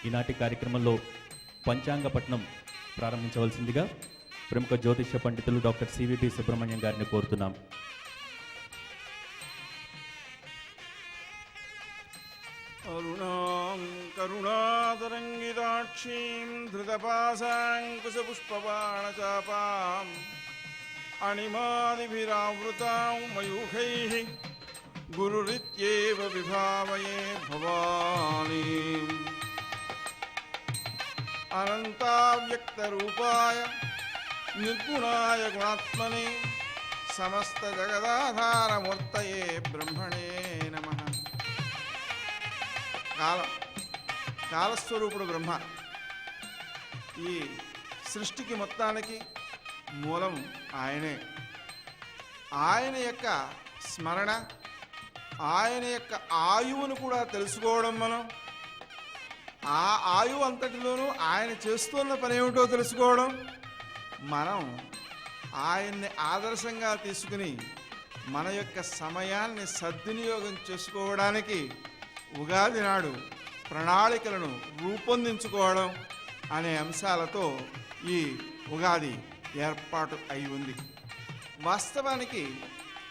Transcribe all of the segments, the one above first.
ఈనాటి కార్యక్రమంలో పంచాంగ పఠనం ప్రారంభించవలసిందిగా ప్రముఖ జ్యోతిష్య పండితులు డాక్టర్ సివిపి సుబ్రహ్మణ్యం గారిని కోరుతున్నాం. అరుణాం కరుణాతరంగితాక్షీం ధృతపాశాంకుశపుష్పబాణచాపాం అణిమాదిభిరావృతాం మయూఖైః గురురిత్యేవ విభావయే భవానీం. అనంతావ్యక్తరూపాయ నిర్గుణాయ గుణాత్మనే సమస్త జగదాధారమూర్తయే బ్రహ్మణే నమః. కాలస్వరూపుడు బ్రహ్మ ఈ సృష్టికి మొత్తానికి మూలం ఆయనే. ఆయన యొక్క స్మరణ, ఆయన యొక్క ఆయువును కూడా తెలుసుకోవడం, మనం ఆ ఆయువు అంతటిలోనూ ఆయన చేస్తున్న పని ఏమిటో తెలుసుకోవడం, మనం ఆయన్ని ఆదర్శంగా తీసుకుని మన యొక్క సమయాన్ని సద్వినియోగం చేసుకోవడానికి ఉగాది నాడు ప్రణాళికలను రూపొందించుకోవడం అనే అంశాలతో ఈ ఉగాది ఏర్పాటు అయి ఉంది. వాస్తవానికి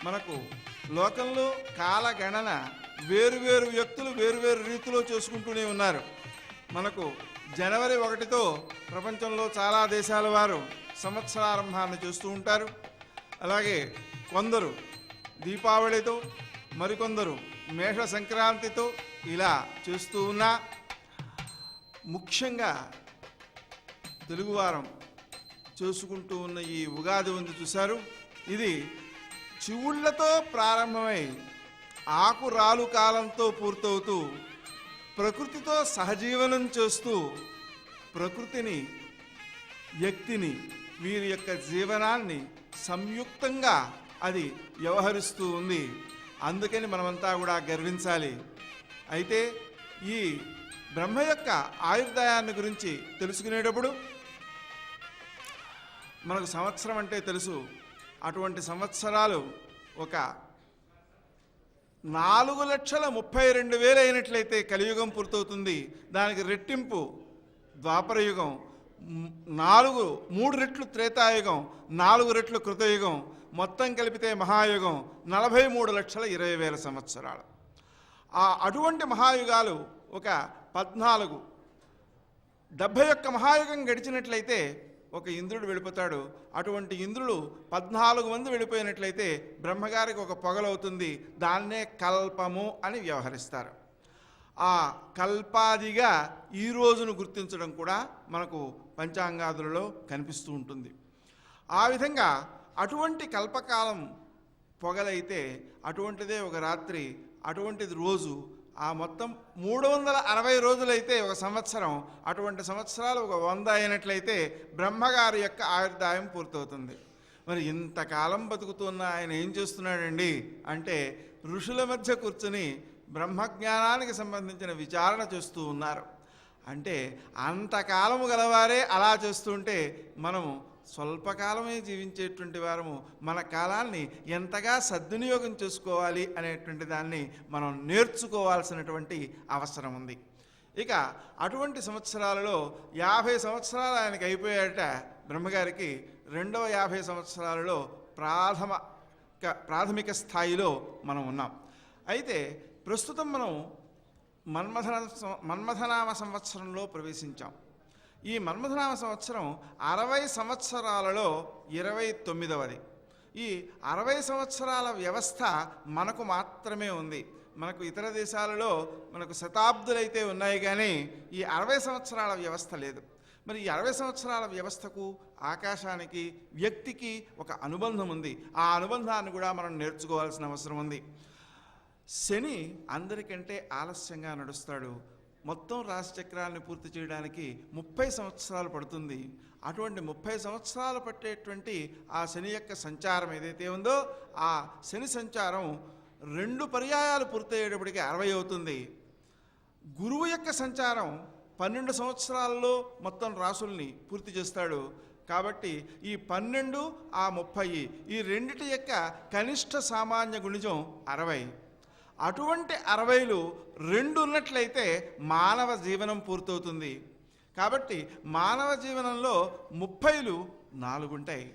మనకు లోకంలో కాలగణన వేరువేరు వ్యక్తులు వేరువేరు రీతిలో చేసుకుంటూనే ఉన్నారు. మనకు జనవరి 1తో ప్రపంచంలో చాలా దేశాల వారు సంవత్సరారంభాన్ని చేస్తూ ఉంటారు. అలాగే కొందరు దీపావళితో, మరికొందరు మేష సంక్రాంతితో ఇలా చేస్తూ ఉన్నా, ముఖ్యంగా తెలుగువారం చేసుకుంటూ ఉన్న ఈ ఉగాది ఉంది చూశారు, ఇది చివుళ్లతో ప్రారంభమై ఆకురాలు కాలంతో పూర్తవుతూ ప్రకృతితో సహజీవనం చేస్తూ ప్రకృతిని, వ్యక్తిని, వీరి యొక్క జీవనాన్ని సంయుక్తంగా అది వ్యవహరిస్తూ ఉంది. అందుకని మనమంతా కూడా గర్వించాలి. అయితే ఈ బ్రహ్మ యొక్క ఆయుర్దాయాన్ని గురించి తెలుసుకునేటప్పుడు మనకు సంవత్సరం అంటే తెలుసు. అటువంటి సంవత్సరాలు ఒక 4,32,000 అయినట్లయితే కలియుగం పూర్తవుతుంది. దానికి రెట్టింపు ద్వాపరయుగం, 3 రెట్లు త్రేతాయుగం, 4 రెట్లు కృతయుగం, మొత్తం కలిపితే మహాయుగం 43,20,000 సంవత్సరాలు. అటువంటి మహాయుగాలు ఒక 14, 71 మహాయుగం గడిచినట్లయితే ఒక ఇంద్రుడు వెళ్ళిపోతాడు. అటువంటి ఇంద్రుడు 14 మంది వెళ్ళిపోయినట్లయితే బ్రహ్మగారికి ఒక పొగలవుతుంది. దాన్నే కల్పము అని వ్యవహరిస్తారు. ఆ కల్పాదిగా ఈ రోజును గుర్తించడం కూడా మనకు పంచాంగాదులలో కనిపిస్తూ ఉంటుంది. ఆ విధంగా అటువంటి కల్పకాలం పొగలైతే అటువంటిదే ఒక రాత్రి, అటువంటిది రోజు. ఆ మొత్తం 360 రోజులైతే ఒక సంవత్సరం. అటువంటి సంవత్సరాలు ఒక 100 అయినట్లయితే బ్రహ్మగారి యొక్క ఆయుర్దాయం పూర్తవుతుంది. మరి ఇంతకాలం బతుకుతున్న ఆయన ఏం చేస్తున్నాడండి అంటే ఋషుల మధ్య కూర్చుని బ్రహ్మజ్ఞానానికి సంబంధించిన విచారణ చేస్తూ ఉన్నారు. అంటే అంతకాలము గలవారే అలా చేస్తుంటే మనము స్వల్పకాలమే జీవించేటువంటి వారము మన కాలాన్ని ఎంతగా సద్వినియోగం చేసుకోవాలి అనేటువంటి దాన్ని మనం నేర్చుకోవాల్సినటువంటి అవసరం ఉంది. ఇక అటువంటి సంవత్సరాలలో 50 సంవత్సరాలు ఆయనకి అయిపోయాట బ్రహ్మగారికి. రెండవ 50 సంవత్సరాలలో ప్రాథమిక స్థాయిలో మనం ఉన్నాం. అయితే ప్రస్తుతం మనం మన్మథనామ సంవత్సరంలో ప్రవేశించాం. ఈ మన్మథనామ సంవత్సరం 60 సంవత్సరాలలో 29వది. ఈ 60 సంవత్సరాల వ్యవస్థ మనకు మాత్రమే ఉంది. మనకు ఇతర దేశాలలో మనకు శతాబ్దులైతే ఉన్నాయి, కానీ ఈ 60 సంవత్సరాల వ్యవస్థ లేదు. మరి ఈ 60 సంవత్సరాల వ్యవస్థకు, ఆకాశానికి, వ్యక్తికి ఒక అనుబంధం ఉంది. ఆ అనుబంధాన్ని కూడా మనం నేర్చుకోవాల్సిన అవసరం ఉంది. శని అందరికంటే ఆలస్యంగా నడుస్తాడు. మొత్తం రాశిచక్రాన్ని పూర్తి చేయడానికి 30 సంవత్సరాలు పడుతుంది. అటువంటి 30 సంవత్సరాలు పట్టేటువంటి ఆ శని యొక్క సంచారం ఏదైతే ఉందో, ఆ శని సంచారం 2 పర్యాయాలు పూర్తయ్యేటప్పటికి 60 అవుతుంది. గురువు యొక్క సంచారం 12 సంవత్సరాల్లో మొత్తం రాసుల్ని పూర్తి చేస్తాడు. కాబట్టి ఈ 12 ఆ 30 ఈ రెండిటి యొక్క కనిష్ట సామాన్య గుణిజం 60. అటువంటి 60లు 2 ఉన్నట్లయితే మానవ జీవనం పూర్తవుతుంది. కాబట్టి మానవ జీవనంలో 30లు 4 ఉంటాయి.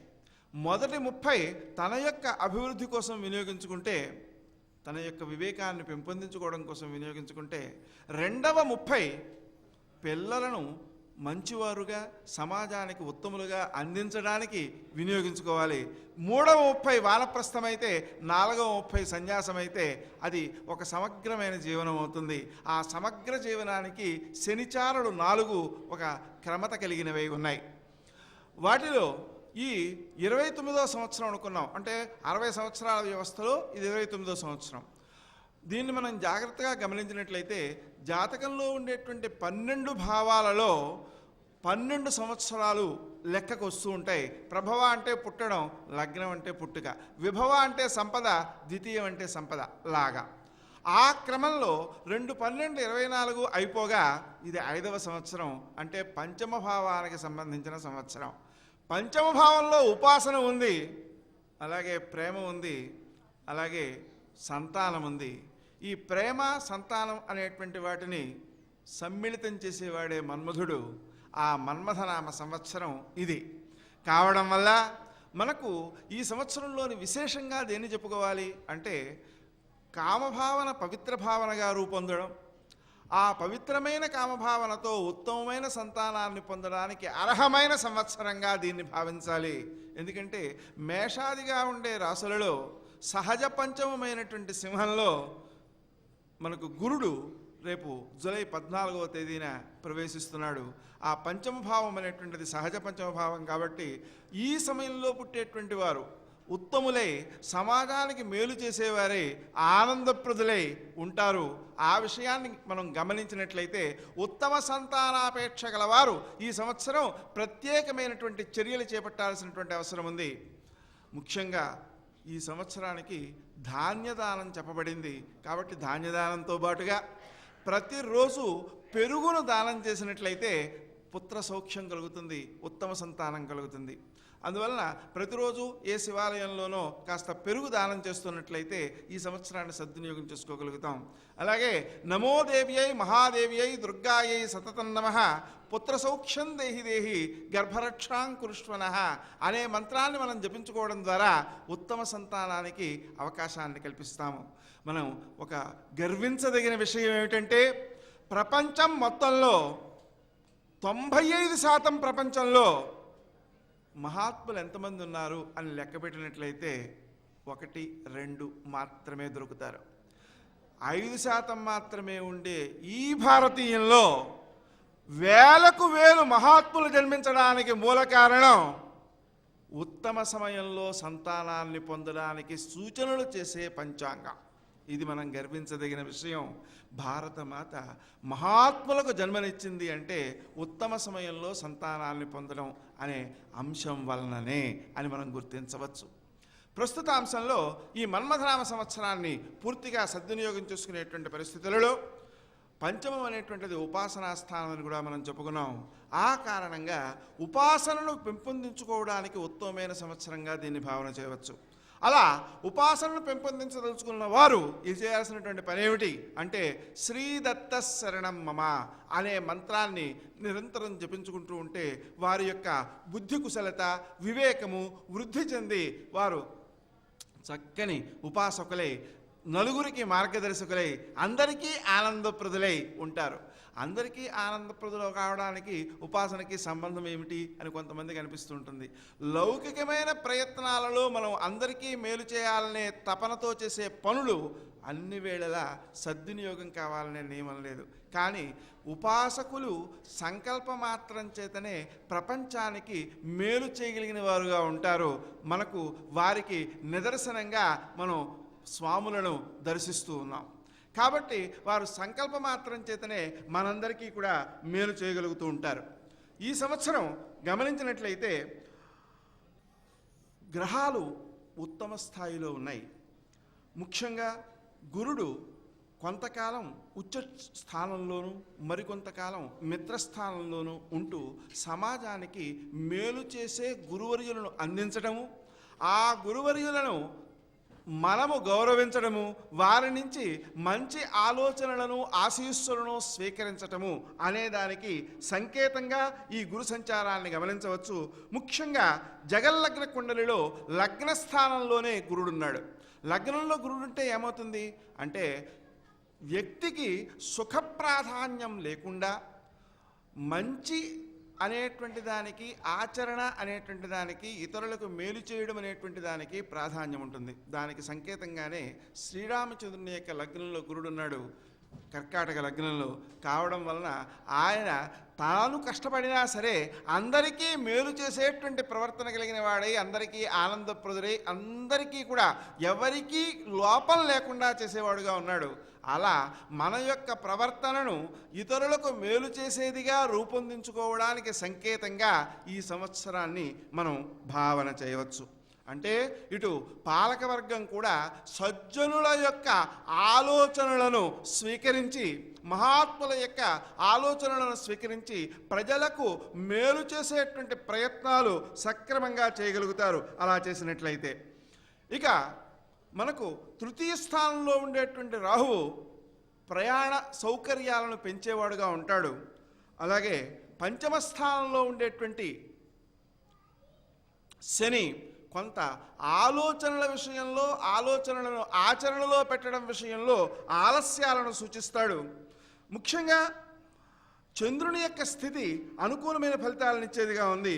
మొదటి 30 తన యొక్క అభివృద్ధి కోసం వినియోగించుకుంటే, తన యొక్క వివేకాన్ని పెంపొందించుకోవడం కోసం వినియోగించుకుంటే, రెండవ 30 పిల్లలను మంచివారుగా సమాజానికి ఉత్తములుగా అందించడానికి వినియోగించుకోవాలి. మూడవ 30 వానప్రస్థమైతే, నాలుగవ 30 సన్యాసమైతే అది ఒక సమగ్రమైన జీవనం అవుతుంది. ఆ సమగ్ర జీవనానికి శనిచారులు 4 ఒక క్రమత కలిగినవి ఉన్నాయి. వాటిలో ఈ 29వ సంవత్సరం అనుకున్నాం, అంటే 60 సంవత్సరాల వ్యవస్థలో ఇది 29వ సంవత్సరం. దీన్ని మనం జాగ్రత్తగా గమనించినట్లయితే జాతకంలో ఉండేటువంటి 12 భావాలలో 12 సంవత్సరాలు లెక్కకు వస్తూ ఉంటాయి. ప్రభవ అంటే పుట్టడం, లగ్నం అంటే పుట్టుక, విభవ అంటే సంపద, ద్వితీయం అంటే సంపద లాగా. ఆ క్రమంలో 2 12 24 అయిపోగా ఇది 5వ సంవత్సరం, అంటే పంచమ భావానికి సంబంధించిన సంవత్సరం. పంచమ భావంలో ఉపాసన ఉంది, అలాగే ప్రేమ ఉంది, అలాగే సంతానం ఉంది. ఈ ప్రేమ సంతానం అనేటువంటి వాటిని సమ్మిళితం చేసేవాడే మన్మధుడు. ఆ మన్మథనామ సంవత్సరం ఇది కావడం వల్ల మనకు ఈ సంవత్సరంలోని విశేషంగా దేన్ని చెప్పుకోవాలి అంటే, కామభావన పవిత్ర భావనగా రూపొందడం, ఆ పవిత్రమైన కామభావనతో ఉత్తమమైన సంతానాన్ని పొందడానికి అర్హమైన సంవత్సరంగా దీన్ని భావించాలి. ఎందుకంటే మేషాదిగా ఉండే రాశులలో సహజ పంచమమైనటువంటి సింహంలో మనకు గురుడు రేపు జూలై 14వ తేదీన ప్రవేశిస్తున్నాడు. ఆ పంచమ భావం అనేటువంటిది సహజ పంచమ భావం కాబట్టి ఈ సమయంలో పుట్టేటువంటి వారు ఉత్తములై సమాజానికి మేలు చేసేవారే ఆనందప్రదులై ఉంటారు. ఆ విషయాన్ని మనం గమనించినట్లయితే ఉత్తమ సంతానాపేక్ష గలవారు ఈ సంవత్సరం ప్రత్యేకమైనటువంటి చర్యలు చేపట్టాల్సినటువంటి అవసరం ఉంది. ముఖ్యంగా ఈ సంవత్సరానికి ధాన్యదానం చెప్పబడింది కాబట్టి ధాన్యదానంతో పాటుగా ప్రతిరోజు పెరుగును దానం చేసినట్లయితే పుత్ర సౌఖ్యం కలుగుతుంది, ఉత్తమ సంతానం కలుగుతుంది. అందువలన ప్రతిరోజు ఏ శివాలయంలోనో కాస్త పెరుగు దానం చేస్తున్నట్లయితే ఈ సంవత్సరాన్ని సద్వినియోగం చేసుకోగలుగుతాం. అలాగే నమో దేవ్యై మహాదేవ్యై దుర్గాయై సతతం నమః పుత్ర సౌఖ్యం దేహి దేహి గర్భరక్షాం కురుష్వనః అనే మంత్రాన్ని మనం జపించుకోవడం ద్వారా ఉత్తమ సంతానానికి అవకాశాన్ని కల్పిస్తాము. మనం ఒక గర్వించదగిన విషయం ఏమిటంటే, ప్రపంచం మొత్తంలో 95% ప్రపంచంలో మహాత్ములు ఎంతమంది ఉన్నారు అని లెక్క పెట్టినట్లయితే 1 2 మాత్రమే దొరుకుతారు. 5% మాత్రమే ఉండే ఈ భారతీయంలో వేలకు వేలు మహాత్ములు జన్మించడానికి మూల కారణం ఉత్తమ సమయంలో సంతానాన్ని పొందడానికి సూచనలు చేసే పంచాంగం. ఇది మనం గర్వించదగిన విషయం. భారతమాత మహాత్ములకు జన్మనిచ్చింది అంటే ఉత్తమ సమయంలో సంతానాన్ని పొందడం అనే అంశం వలననే అని మనం గుర్తించవచ్చు. ప్రస్తుత అంశంలో ఈ మన్మథనామ సంవత్సరాన్ని పూర్తిగా సద్వినియోగం చేసుకునేటువంటి పరిస్థితులలో పంచమం అనేటువంటిది ఉపాసనా స్థానం అని కూడా మనం చెప్పుకున్నాం. ఆ కారణంగా ఉపాసనను పెంపొందించుకోవడానికి ఉత్తమమైన సంవత్సరంగా దీన్ని భావన చేయవచ్చు. అలా ఉపాసనను పెంపొందించదలుచుకున్న వారు ఇది చేయాల్సినటువంటి పని ఏమిటి అంటే, శ్రీదత్త శరణం మమ అనే మంత్రాన్ని నిరంతరం జపించుకుంటూ ఉంటే వారి యొక్క బుద్ధి కుశలత వివేకము వృద్ధి చెంది వారు చక్కని ఉపాసకులై నలుగురికి మార్గదర్శకులై అందరికీ ఆనందప్రదులై ఉంటారు. అందరికీ ఆనందప్రదులు కావడానికి ఉపాసనకి సంబంధం ఏమిటి అని కొంతమందికి అనిపిస్తుంటుంది. లౌకికమైన ప్రయత్నాలలో మనం అందరికీ మేలు చేయాలనే తపనతో చేసే పనులు అన్ని వేళలా సద్వినియోగం కావాలనే నియమం లేదు. కానీ ఉపాసకులు సంకల్పమాత్రం చేతనే ప్రపంచానికి మేలు చేయగలిగిన వారుగా ఉంటారు. మనకు వారికి నిదర్శనంగా మనం స్వాములను దర్శిస్తూ ఉన్నాం. కాబట్టి వారు సంకల్ప మాత్రం చేతనే మనందరికీ కూడా మేలు చేయగలుగుతూ ఉంటారు. ఈ సంవత్సరం గమనించినట్లయితే గ్రహాలు ఉత్తమ స్థాయిలో ఉన్నాయి. ముఖ్యంగా గురుడు కొంతకాలం ఉచ్చ స్థానంలోనూ మరికొంతకాలం మిత్రస్థానంలోనూ ఉంటూ సమాజానికి మేలు చేసే గురువర్యులను అందించడము, ఆ గురువర్యులను మనము గౌరవించడము, వారి నుంచి మంచి ఆలోచనలను ఆశీస్సులను స్వీకరించటము అనేదానికి సంకేతంగా ఈ గురు సంచారాన్ని గమనించవచ్చు. ముఖ్యంగా జగల్లగ్న కుండలిలో లగ్న స్థానంలోనే గురుడున్నాడు. లగ్నంలో గురుడుంటే ఏమవుతుంది అంటే వ్యక్తికి సుఖ ప్రాధాన్యం లేకుండా మంచి అనేటువంటి దానికి, ఆచరణ అనేటువంటి దానికి, ఇతరులకు మేలు చేయడం అనేటువంటి దానికి ప్రాధాన్యం ఉంటుంది. దానికి సంకేతంగానే శ్రీరామచంద్రుని యొక్క లగ్నంలో గురుడున్నాడు, కర్కాటక లగ్నంలో కావడం వలన ఆయన తాను కష్టపడినా సరే అందరికీ మేలు చేసేటువంటి ప్రవర్తన కలిగిన వాడై, అందరికీ ఆనందప్రదుడై, అందరికీ కూడా ఎవరికీ లోపం లేకుండా చేసేవాడుగా ఉన్నాడు. అలా మన యొక్క ప్రవర్తనను ఇతరులకు మేలు చేసేదిగా రూపొందించుకోవడానికి సంకేతంగా ఈ సంవత్సరాన్ని మనం భావన చేయవచ్చు. అంటే ఇటు పాలకవర్గం కూడా సజ్జనుల యొక్క ఆలోచనలను స్వీకరించి, మహాత్ముల యొక్క ఆలోచనలను స్వీకరించి ప్రజలకు మేలు చేసేటువంటి ప్రయత్నాలు సక్రమంగా చేయగలుగుతారు అలా చేసినట్లయితే. ఇక మనకు తృతీయ స్థానంలో ఉండేటువంటి రాహువు ప్రయాణ సౌకర్యాలను పెంచేవాడుగా ఉంటాడు. అలాగే పంచమ స్థానంలో ఉండేటువంటి శని కొంత ఆలోచనల విషయంలో, ఆలోచనలను ఆచరణలో పెట్టడం విషయంలో ఆలస్యాలను సూచిస్తాడు. ముఖ్యంగా చంద్రుని యొక్క స్థితి అనుకూలమైన ఫలితాలను ఇచ్చేదిగా ఉంది.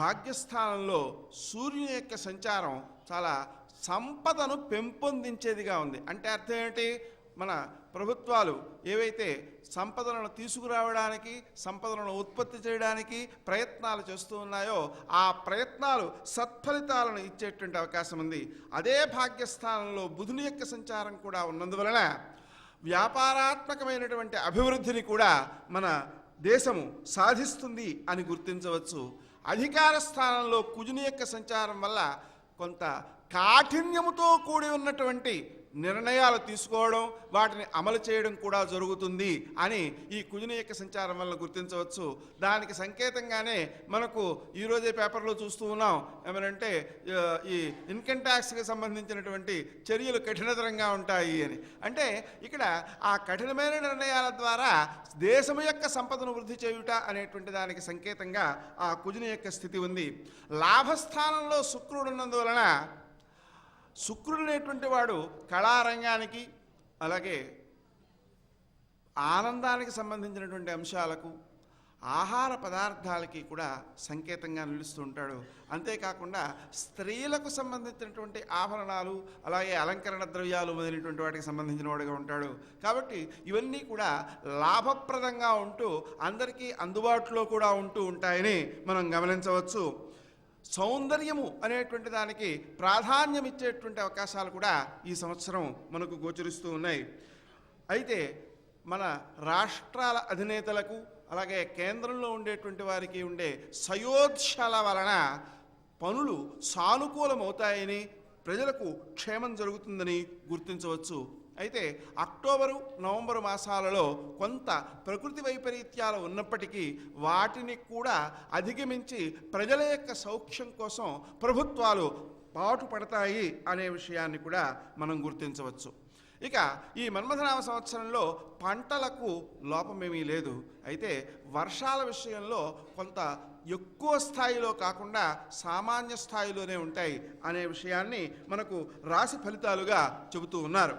భాగ్యస్థానంలో సూర్యుని యొక్క సంచారం చాలా సంపదను పెంపొందించేదిగా ఉంది. అంటే అర్థం ఏంటి? మన ప్రభుత్వాలు ఏవైతే సంపదలను తీసుకురావడానికి, సంపదలను ఉత్పత్తి చేయడానికి ప్రయత్నాలు చేస్తూ ఉన్నాయో ఆ ప్రయత్నాలు సత్ఫలితాలను ఇచ్చేటువంటి అవకాశం ఉంది. అదే భాగ్యస్థానంలో బుధుని యొక్క సంచారం కూడా ఉన్నందువలన వ్యాపారాత్మకమైనటువంటి అభివృద్ధిని కూడా మన దేశము సాధిస్తుంది అని గుర్తించవచ్చు. అధికార స్థానంలో కుజుని యొక్క సంచారం వల్ల కొంత కాఠిన్యముతో కూడి ఉన్నటువంటి నిర్ణయాలు తీసుకోవడం, వాటిని అమలు చేయడం కూడా జరుగుతుంది అని ఈ కుజుని యొక్క సంచారం వల్ల గుర్తించవచ్చు. దానికి సంకేతంగానే మనకు ఈరోజే పేపర్లో చూస్తూ ఉన్నాం. ఏమనంటే ఈ ఇన్కమ్ ట్యాక్స్కి సంబంధించినటువంటి చర్యలు కఠినతరంగా ఉంటాయి అని. అంటే ఇక్కడ ఆ కఠినమైన నిర్ణయాల ద్వారా దేశం యొక్క సంపదను వృద్ధి చేయుట అనేటువంటి దానికి సంకేతంగా ఆ కుజుని యొక్క స్థితి ఉంది. లాభస్థానంలో శుక్రుడు ఉన్నందువలన శుక్రుడు అనేటువంటి వాడు కళారంగానికి, అలాగే ఆనందానికి సంబంధించినటువంటి అంశాలకు, ఆహార పదార్థాలకి కూడా సంకేతంగా నిలుస్తూ ఉంటాడు. అంతేకాకుండా స్త్రీలకు సంబంధించినటువంటి ఆభరణాలు, అలాగే అలంకరణ ద్రవ్యాలు మొదలైనటువంటి వాటికి సంబంధించిన వాడుగా ఉంటాడు. కాబట్టి ఇవన్నీ కూడా లాభప్రదంగా ఉంటూ అందరికీ అందుబాటులో కూడా ఉంటూ ఉంటాయని మనం గమనించవచ్చు. సౌందర్యము అనేటువంటి దానికి ప్రాధాన్యం ఇచ్చేటువంటి అవకాశాలు కూడా ఈ సంవత్సరం మనకు గోచరిస్తూ ఉన్నాయి. అయితే మన రాష్ట్రాల అధినేతలకు, అలాగే కేంద్రంలో ఉండేటువంటి వారికి ఉండే సయోధ్యల వలన పనులు సానుకూలమవుతాయని, ప్రజలకు క్షేమం జరుగుతుందని గుర్తించవచ్చు. అయితే అక్టోబరు, నవంబరు మాసాలలో కొంత ప్రకృతి వైపరీత్యాలు ఉన్నప్పటికీ వాటిని కూడా అధిగమించి ప్రజల యొక్క సౌఖ్యం కోసం ప్రభుత్వాలు పాటుపడతాయి అనే విషయాన్ని కూడా మనం గుర్తించవచ్చు. ఇక ఈ మన్మథనామ సంవత్సరంలో పంటలకు లోపమేమీ లేదు. అయితే వర్షాల విషయంలో కొంత ఎక్కువ స్థాయిలో కాకుండా సామాన్య స్థాయిలోనే ఉంటాయి అనే విషయాన్ని మనకు రాశి ఫలితాలుగా చెబుతూ ఉన్నారు.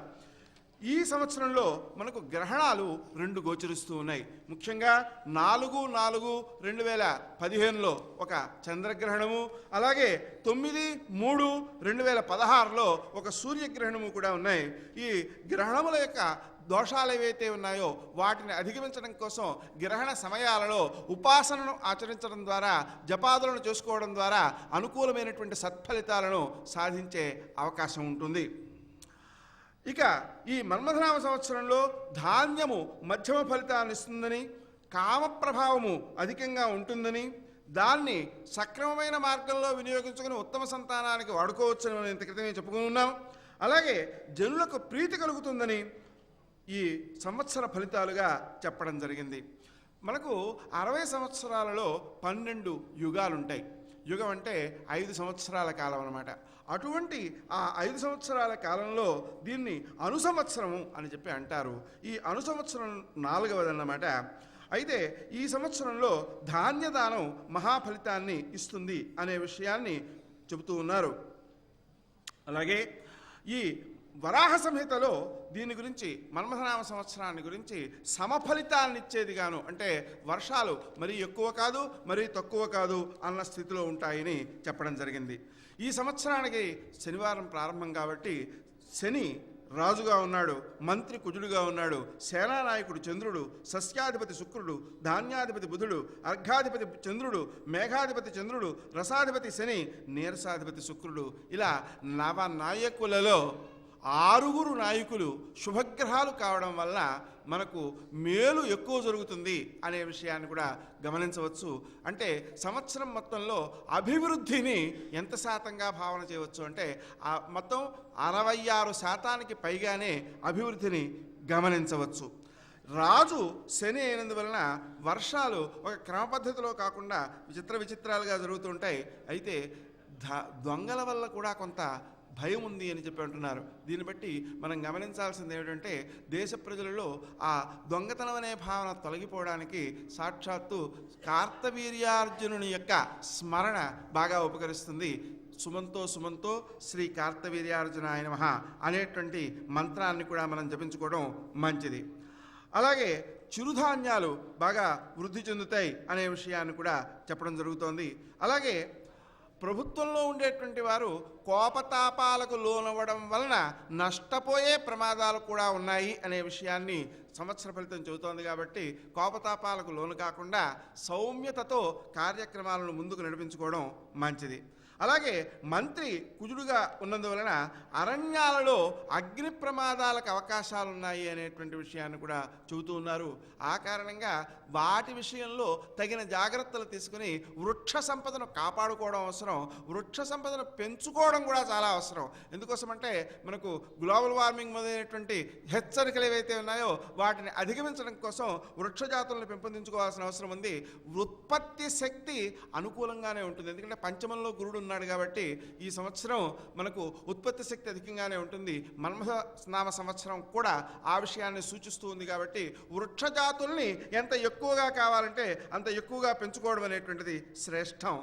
ఈ సంవత్సరంలో మనకు గ్రహణాలు 2 గోచరిస్తూ ఉన్నాయి. ముఖ్యంగా 4/4/2015లో ఒక చంద్రగ్రహణము, అలాగే 9/3/2016లో ఒక సూర్యగ్రహణము కూడా ఉన్నాయి. ఈ గ్రహణముల యొక్క దోషాలు ఏవైతే ఉన్నాయో వాటిని అధిగమించడం కోసం గ్రహణ సమయాలలో ఉపాసనను ఆచరించడం ద్వారా, జపాదులను చేసుకోవడం ద్వారా అనుకూలమైనటువంటి సత్ఫలితాలను సాధించే అవకాశం ఉంటుంది. ఇక ఈ మన్మథనామ సంవత్సరంలో ధాన్యము మధ్యమ ఫలితాన్ని ఇస్తుందని, కామ ప్రభావము అధికంగా ఉంటుందని, దాన్ని సక్రమమైన మార్గంలో వినియోగించుకుని ఉత్తమ సంతానానికి వాడుకోవచ్చని మనం ఇంత క్రితమే చెప్పుకుని ఉన్నాం. అలాగే జనులకు ప్రీతి కలుగుతుందని ఈ సంవత్సర ఫలితాలుగా చెప్పడం జరిగింది. మనకు 60 సంవత్సరాలలో 12 యుగాలు ఉంటాయి. యుగం అంటే 5 సంవత్సరాల కాలం అన్నమాట. అటువంటి ఆ 5 సంవత్సరాల కాలంలో దీన్ని అనుసంవత్సరము అని చెప్పి అంటారు. ఈ అనుసంవత్సరం 4వది అన్నమాట. అయితే ఈ సంవత్సరంలో ధాన్యదానం మహాఫలితాన్ని ఇస్తుంది అనే విషయాన్ని చెబుతూ ఉన్నారు. అలాగే ఈ వరాహ సంహితలో దీని గురించి మన్మథనామ సంవత్సరాన్ని గురించి సమఫలితాన్ని ఇచ్చేదిగాను, అంటే వర్షాలు మరీ ఎక్కువ కాదు మరీ తక్కువ కాదు అన్న స్థితిలో ఉంటాయని చెప్పడం జరిగింది. ఈ సంవత్సరానికి శనివారం ప్రారంభం కాబట్టి శని రాజుగా ఉన్నాడు, మంత్రి కుజుడుగా ఉన్నాడు, సేనానాయకుడు చంద్రుడు, సస్యాధిపతి శుక్రుడు, ధాన్యాధిపతి బుధుడు, అర్ఘాధిపతి చంద్రుడు, మేఘాధిపతి చంద్రుడు, రసాధిపతి శని, నీరసాధిపతి శుక్రుడు, ఇలా నవనాయకులలో 6 నాయకులు శుభగ్రహాలు కావడం వల్ల మనకు మేలు ఎక్కువ జరుగుతుంది అనే విషయాన్ని కూడా గమనించవచ్చు. అంటే సంవత్సరం మొత్తంలో అభివృద్ధిని ఎంత శాతంగా భావన చేయవచ్చు అంటే మొత్తం 66% పైగానే అభివృద్ధిని గమనించవచ్చు. రాజు శని అయినందువలన వర్షాలు ఒక క్రమ పద్ధతిలో కాకుండా విచిత్రాలుగా జరుగుతుంటాయి. అయితే దొంగల వల్ల కూడా కొంత భయం ఉంది అని చెప్పి అంటున్నారు. దీన్ని బట్టి మనం గమనించాల్సింది ఏమిటంటే దేశ ప్రజలలో ఆ దొంగతనం అనే భావన తొలగిపోవడానికి సాక్షాత్తు కార్తవీర్యార్జునుని యొక్క స్మరణ బాగా ఉపకరిస్తుంది. సుమంతో శ్రీ కార్తవీర్యార్జునాయ నమః అనేటువంటి మంత్రాన్ని కూడా మనం జపించుకోవడం మంచిది. అలాగే చిరుధాన్యాలు బాగా వృద్ధి చెందుతాయి అనే విషయాన్ని కూడా చెప్పడం జరుగుతోంది. అలాగే ప్రభుత్వంలో ఉండేటువంటి వారు కోపతాపాలకు లోనవ్వడం వలన నష్టపోయే ప్రమాదాలు కూడా ఉన్నాయి అనే విషయాన్ని సంవత్సర ఫలితం చెబుతోంది. కాబట్టి కోపతాపాలకు లోను కాకుండా సౌమ్యతతో కార్యక్రమాలను ముందుకు నడిపించుకోవడం మంచిది. అలాగే మంత్రి కుజుడుగా ఉన్నందువలన అరణ్యాలలో అగ్ని ప్రమాదాలకు అవకాశాలు ఉన్నాయి అనేటువంటి విషయాన్ని కూడా చెబుతూ ఉన్నారు. ఆ కారణంగా వాటి విషయంలో తగిన జాగ్రత్తలు తీసుకుని వృక్ష సంపదను కాపాడుకోవడం అవసరం, వృక్ష సంపదను పెంచుకోవడం కూడా చాలా అవసరం. ఎందుకోసమంటే మనకు గ్లోబల్ వార్మింగ్ మొదలైనటువంటి హెచ్చరికలు ఏవైతే ఉన్నాయో వాటిని అధిగమించడం కోసం వృక్ష జాతులను పెంపొందించుకోవాల్సిన అవసరం ఉంది. ఉత్పత్తి శక్తి అనుకూలంగానే ఉంటుంది, ఎందుకంటే పంచమంలో గురుడు ఉన్నాడు కాబట్టి ఈ సంవత్సరం మనకు ఉత్పత్తి శక్తి అధికంగానే ఉంటుంది. మన్మథనామ సంవత్సరం కూడా ఆ విషయాన్ని సూచిస్తూ ఉంది. కాబట్టి వృక్ష జాతుల్ని ఎంత ఎక్కువగా కావాలంటే అంత ఎక్కువగా పెంచుకోవడం అనేటువంటిది శ్రేష్టం.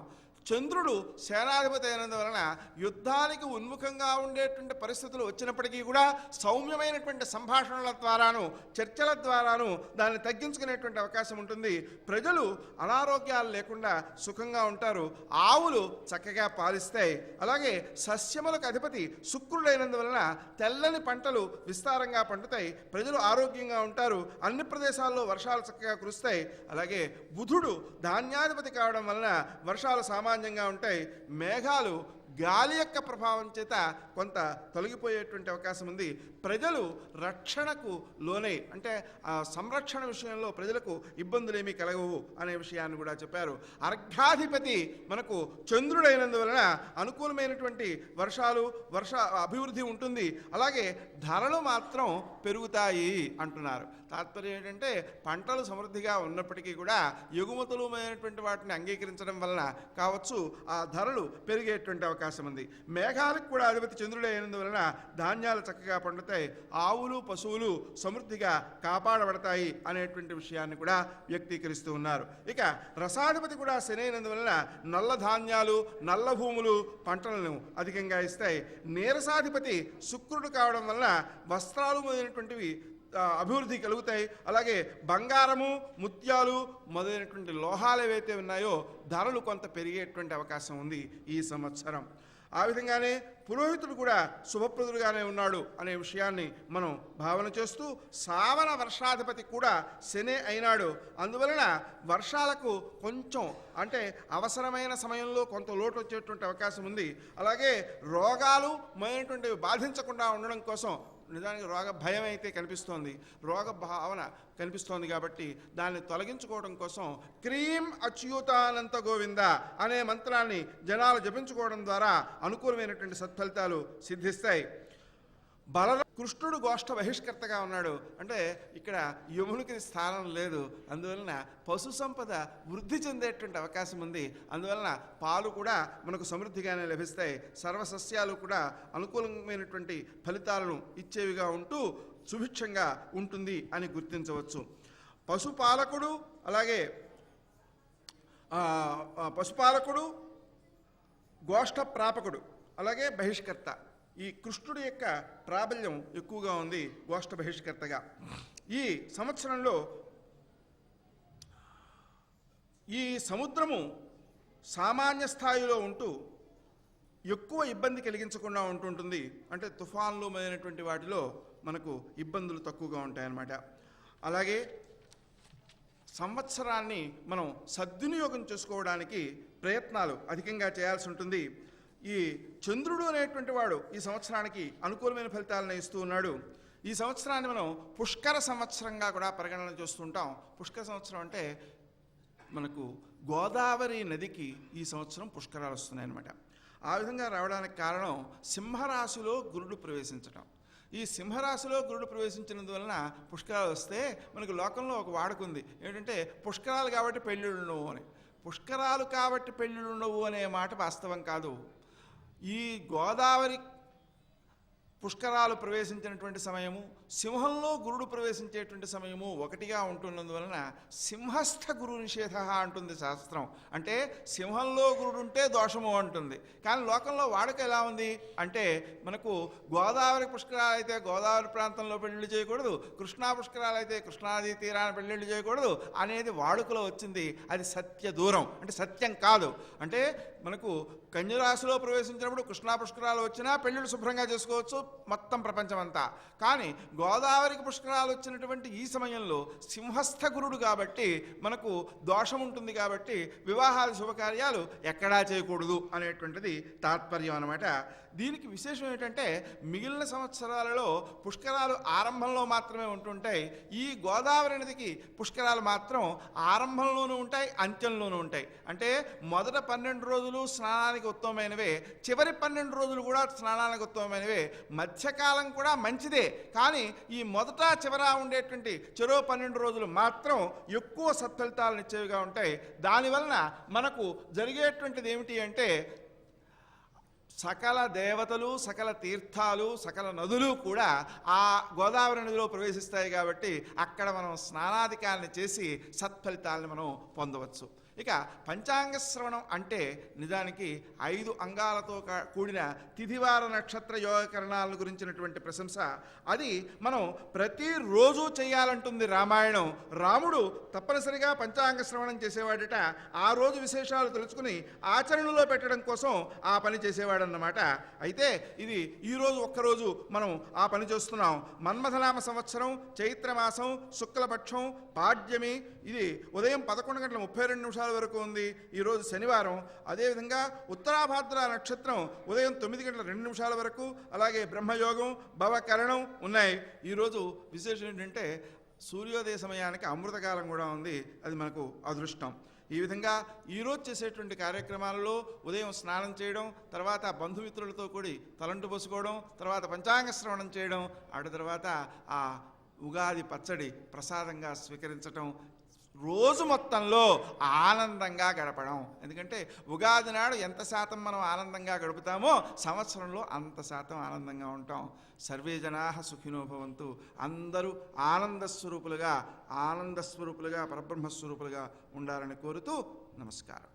చంద్రుడు సేనాధిపతి అయినందువలన యుద్ధానికి ఉన్ముఖంగా ఉండేటువంటి పరిస్థితులు వచ్చినప్పటికీ కూడా సౌమ్యమైనటువంటి సంభాషణల ద్వారాను చర్చల ద్వారాను దాన్ని తగ్గించుకునేటువంటి అవకాశం ఉంటుంది. ప్రజలు అనారోగ్యాలు లేకుండా సుఖంగా ఉంటారు, ఆవులు చక్కగా పాలిస్తాయి. అలాగే సస్యములకు అధిపతి శుక్రుడైనందువలన తెల్లని పంటలు విస్తారంగా పండుతాయి, ప్రజలు ఆరోగ్యంగా ఉంటారు, అన్ని ప్రదేశాల్లో వర్షాలు చక్కగా కురుస్తాయి. అలాగే బుధుడు ధాన్యాధిపతి కావడం వలన వర్షాలు సామాన్యంగా ఉంటాయి. మేఘాలు గాలి యొక్క ప్రభావం చేత కొంత తొలగిపోయేటువంటి అవకాశం ఉంది. ప్రజలు రక్షణకు లోనై, అంటే సంరక్షణ విషయంలో ప్రజలకు ఇబ్బందులు ఏమీ కలగవు అనే విషయాన్ని కూడా చెప్పారు. అర్ఘాధిపతి మనకు చంద్రుడైనందువలన అనుకూలమైనటువంటి అభివృద్ధి ఉంటుంది. అలాగే ధరలు మాత్రం పెరుగుతాయి అంటున్నారు. తాత్పర్యం ఏంటంటే పంటలు సమృద్ధిగా ఉన్నప్పటికీ కూడా ఎగుమతులమైనటువంటి వాటిని అంగీకరించడం వలన కావచ్చు ఆ ధరలు పెరిగేటువంటి అవకాశం ఉంది. మేఘాలకు కూడా అధిపతి చంద్రుడే అయినందువలన ధాన్యాలు చక్కగా పండుతాయి, ఆవులు పశువులు సమృద్ధిగా కాపాడబడతాయి అనేటువంటి విషయాన్ని కూడా వ్యక్తీకరిస్తూ ఉన్నారు. ఇక రసాధిపతి కూడా శని అయినందువలన నల్ల ధాన్యాలు నల్ల భూములు పంటలను అధికంగా ఇస్తాయి. నీరసాధిపతి శుక్రుడు కావడం వలన వస్త్రాలు మొదలైనటువంటివి అభివృద్ధి కలుగుతాయి. అలాగే బంగారము ముత్యాలు మొదలైనటువంటి లోహాలు ఏవైతే ఉన్నాయో ధరలు కొంత పెరిగేటువంటి అవకాశం ఉంది ఈ సంవత్సరం. ఆ విధంగానే పురోహితుడు కూడా శుభప్రదుడుగానే ఉన్నాడు అనే విషయాన్ని మనం భావన చేస్తూ శ్రావణ వర్షాధిపతి కూడా శనే అయినాడు. అందువలన వర్షాలకు కొంచెం అంటే అవసరమైన సమయంలో కొంత లోటు వచ్చేటువంటి అవకాశం ఉంది. అలాగే రోగాలు మొదలైనటువంటివి బాధించకుండా ఉండడం కోసం, నిజానికి రోగ భయం అయితే కనిపిస్తోంది, రోగ భావన కనిపిస్తోంది కాబట్టి దాన్ని తొలగించుకోవడం కోసం క్రీం అచ్యుతానంత గోవింద అనే మంత్రాన్ని జనాలు జపించుకోవడం ద్వారా అనుకూలమైనటువంటి సత్ఫలితాలు సిద్ధిస్తాయి. కృష్ణుడు గోష్ఠ బహిష్కర్తగా ఉన్నాడు అంటే ఇక్కడ యమునికి స్థానం లేదు. అందువలన పశు సంపద వృద్ధి చెందేటువంటి అవకాశం ఉంది. అందువలన పాలు కూడా మనకు సమృద్ధిగానే లభిస్తాయి. సర్వసస్యాలు కూడా అనుకూలమైనటువంటి ఫలితాలను ఇచ్చేవిగా ఉంటూ సుభిక్షంగా ఉంటుంది అని గుర్తించవచ్చు. పశుపాలకుడు అలాగే పశుపాలకుడు, గోష్ఠ ప్రాపకుడు, అలాగే బహిష్కర్త, ఈ కృష్ణుడి యొక్క ప్రాబల్యం ఎక్కువగా ఉంది గోష్ఠ బహిష్కర్తగా. ఈ సంవత్సరంలో ఈ సముద్రము సామాన్య స్థాయిలో ఉంటూ ఎక్కువ ఇబ్బంది కలిగించకుండా ఉంటుంటుంది. అంటే తుఫాన్లు మొదలైనటువంటి వాటిలో మనకు ఇబ్బందులు తక్కువగా ఉంటాయన్నమాట. అలాగే సంవత్సరాన్ని మనం సద్వినియోగం చేసుకోవడానికి ప్రయత్నాలు అధికంగా చేయాల్సి ఉంటుంది. ఈ చంద్రుడు అనేటువంటి వాడు ఈ సంవత్సరానికి అనుకూలమైన ఫలితాలను ఇస్తూ ఉన్నాడు. ఈ సంవత్సరాన్ని మనం పుష్కర సంవత్సరంగా కూడా పరిగణన చేస్తుంటాం. పుష్కర సంవత్సరం అంటే మనకు గోదావరి నదికి ఈ సంవత్సరం పుష్కరాలు వస్తున్నాయన్నమాట. ఆ విధంగా రావడానికి కారణం సింహరాశిలో గురుడు ప్రవేశించటం. ఈ సింహరాశిలో గురుడు ప్రవేశించినందువలన పుష్కరాలు వస్తే మనకు లోకంలో ఒక వాడుకుంది ఏంటంటే పుష్కరాలు కాబట్టి పెళ్ళిళ్ళు ఉండవు అని. పుష్కరాలు కాబట్టి పెళ్ళిళ్ళు ఉండవు అనే మాట వాస్తవం కాదు. ఈ గోదావరి పుష్కరాలు ప్రవేశించినటువంటి సమయము, సింహంలో గురుడు ప్రవేశించేటువంటి సమయము ఒకటిగా ఉంటున్నందువలన సింహస్థ గురు నిషేధ అంటుంది శాస్త్రం. అంటే సింహంలో గురుడు ఉంటే దోషము అంటుంది. కానీ లోకంలో వాడుక ఎలా ఉంది అంటే మనకు గోదావరి పుష్కరాలు అయితే గోదావరి ప్రాంతంలో పెళ్ళిళ్ళు చేయకూడదు, కృష్ణా పుష్కరాలు అయితే కృష్ణానదీ తీరాన పెళ్ళిళ్ళు చేయకూడదు అనేది వాడుకలో వచ్చింది. అది సత్య దూరం, అంటే సత్యం కాదు. అంటే మనకు కన్యరాశిలో ప్రవేశించినప్పుడు కృష్ణా పుష్కరాలు వచ్చినా పెళ్ళిళ్ళు శుభ్రంగా చేసుకోవచ్చు మొత్తం ప్రపంచం అంతా. కానీ గోదావరికి పుష్కరాలు వచ్చినటువంటి ఈ సమయంలో సింహస్థ గురుడు కాబట్టి మనకు దోషం ఉంటుంది. కాబట్టి వివాహాది శుభకార్యాలు ఎక్కడా చేయకూడదు అనేటువంటిది తాత్పర్యం అన్నమాట. దీనికి విశేషం ఏంటంటే మిగిలిన సంవత్సరాలలో పుష్కరాలు ఆరంభంలో మాత్రమే ఉంటుంటాయి. ఈ గోదావరి నదికి పుష్కరాలు మాత్రం ఆరంభంలోనూ ఉంటాయి, అంత్యంలోనూ ఉంటాయి. అంటే మొదట 12 రోజులు స్నానానికి ఉత్తమమైనవే, చివరి 12 రోజులు కూడా స్నానానికి ఉత్తమమైనవే. మధ్యకాలం కూడా మంచిదే, కానీ ఈ మొదట చివర ఉండేటువంటి చెరో 12 రోజులు మాత్రం ఎక్కువ సత్ఫలితాలను ఇచ్చేవిగా ఉంటాయి. దానివలన మనకు జరిగేటువంటిది ఏమిటి అంటే సకల దేవతలు, సకల తీర్థాలు, సకల నదులు కూడా ఆ గోదావరి నదిలో ప్రవేశిస్తాయి. కాబట్టి అక్కడ మనం స్నానాధికారాన్ని చేసి సత్ఫలితాలను మనం పొందవచ్చు. ఇక పంచాంగ శ్రవణం అంటే నిజానికి 5 అంగాలతో కూడిన తిథివార నక్షత్ర యోగకరణాలను గురించినటువంటి ప్రశంస. అది మనం ప్రతిరోజు చేయాలంటుంది రామాయణం. రాముడు తప్పనిసరిగా పంచాంగ శ్రవణం చేసేవాడట. ఆ రోజు విశేషాలు తెలుసుకుని ఆచరణలో పెట్టడం కోసం ఆ పని చేసేవాడన్నమాట. అయితే ఇది ఈరోజు ఒక్కరోజు మనం ఆ పని చేస్తున్నాం. మన్మథనామ సంవత్సరం చైత్రమాసం శుక్లపక్షం పాడ్యమి. ఇది ఉదయం 11:32 వరకు ఉంది. ఈరోజు శనివారం. అదేవిధంగా ఉత్తరాభాద్ర నక్షత్రం ఉదయం 9:02 వరకు, అలాగే బ్రహ్మయోగం భవకరణం ఉన్నాయి. ఈరోజు విశేషం ఏంటంటే సూర్యోదయ సమయానికి అమృతకాలం కూడా ఉంది. అది మనకు అదృష్టం. ఈ విధంగా ఈరోజు చేసేటువంటి కార్యక్రమాలలో ఉదయం స్నానం చేయడం, తర్వాత బంధుమిత్రులతో కూడి తలంటు పోసుకోవడం, తర్వాత పంచాంగ శ్రవణం చేయడం, అటు తర్వాత ఆ ఉగాది పచ్చడి ప్రసాదంగా స్వీకరించటం, రోజు మొత్తంలో ఆనందంగా గడపడం. ఎందుకంటే ఉగాది నాడు ఎంత శాతం మనం ఆనందంగా గడుపుతామో సంవత్సరంలో అంత శాతం ఆనందంగా ఉంటాం. సర్వే జనాః సుఖినో భవంతు. అందరూ ఆనందస్వరూపులుగా పరబ్రహ్మస్వరూపులుగా ఉండాలని కోరుతూ నమస్కారం.